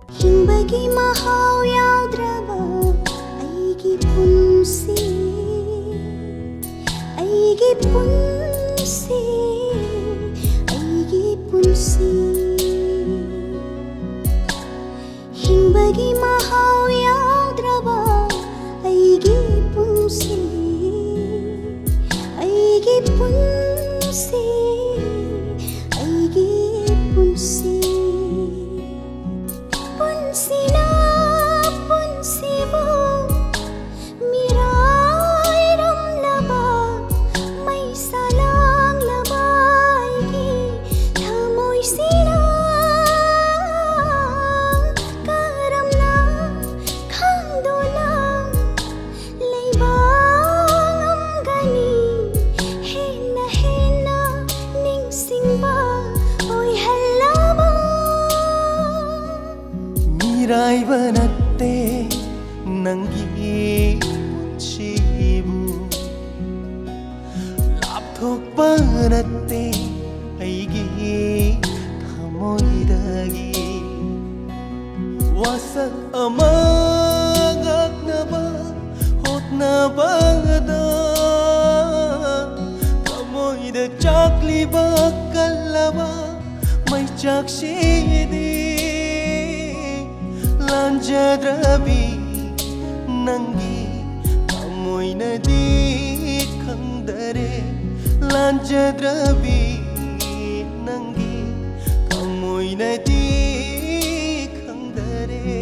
Himbagi mahau yaudrba aigi punsi aigi punsi aigi punsi Himbagi mahau yaudrba aigi punsi aigi punsi aigi punsi Punsina punsibo mirai ramlaba mai salang labaigi thamoi sina karamna khangdona leibang amgani hena ningsingba oi hallaba Miraiba natte nangi punchibu lapthokpa natte aigi thamoidagi wasak ama gaknaba hotnabada thamoida chakliba kallaba mai chakshidi Lanjadrabi nangi thamoinadi khandare Lanjadrabi nangi thamoinadi khandare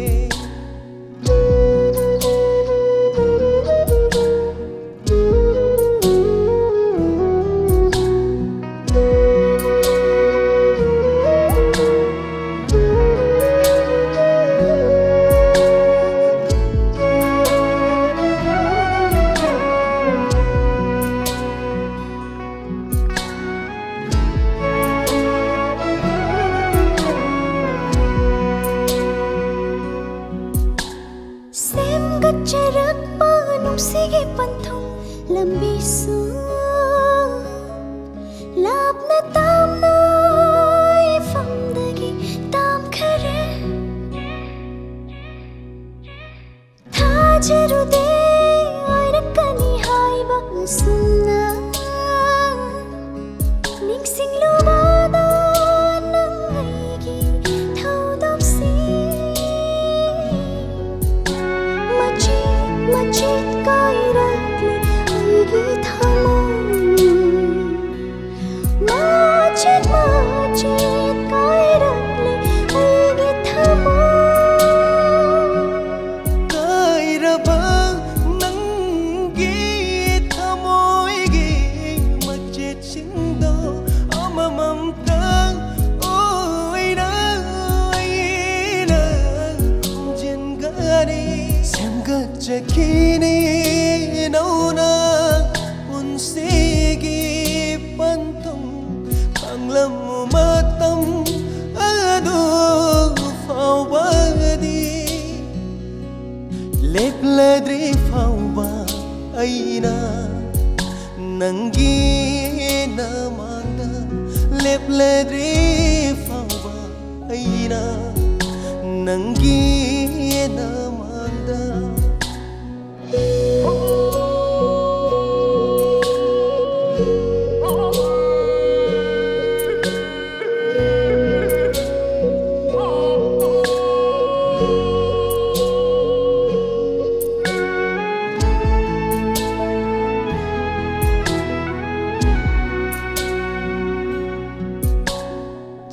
Charakpa nungsige panthong lambisu lapna tamna ifamdagi tam khare thajarude airakani haiba sunna ningsing lubada nangaigi thaudoksi Machit kairakle aigi thamoi Machit kairakle aigi thamoi Kairaba nangi thamoigi machit sindo amamamta oina aina jengani Semgachakini nauna unsigi pantong Panglamu matam adu fawbadi Lepladri fawba aina nangi namanda Lepladri fawba aina nangi namanda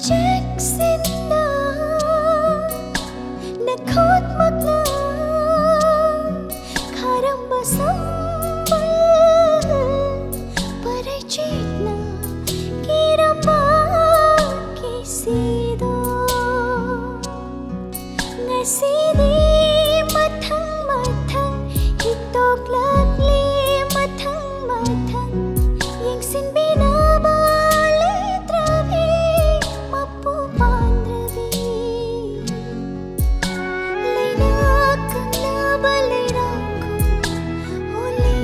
Jacksinna nakhot magna kharamba sambal parachitna kiramba kisido ngasidi mathang mathang hitoklakli mathang mathang yengsin binaba letravi mapu pandravi leina kangla balera ole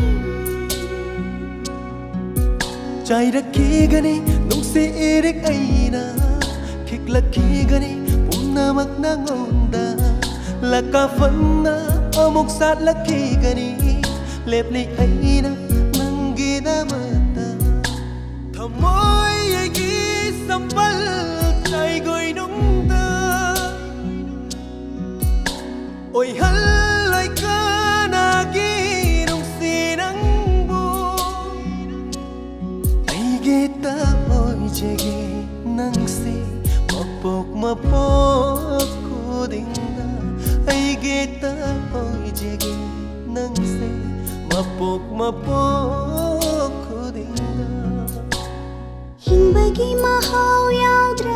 Chairakigani nungsi irik aina Kiklakigani pumnamak nangonda ಲಕ್ಕಫನ್ನ ಅಮುಕ್ ಸಾತ್ ಲಕ್ಕಿ ಗನಿ ಲೇಪ್ಲಿ ಐನ ನಂಗಿದಮತ ಥಮೋಯಗಿ ಸಂಬಲ್ ಚೈಗೊಯ್ ನುಂದ ಒಯ್ ಹಲ್ಲೈ ಕನಾಗಿ ನುಂಗ್ಸಿ ನಂಬು ಐಗೇತ ಒಯ್ ಜಗೆ ನಂಗ್ಸಿ mapok mapok kudinda ay geta oy jege nangse mapok mapok kudinda ಹಿಂಬಗಿ ಮಹಾವ್ ಯಾವ್ದ್ರ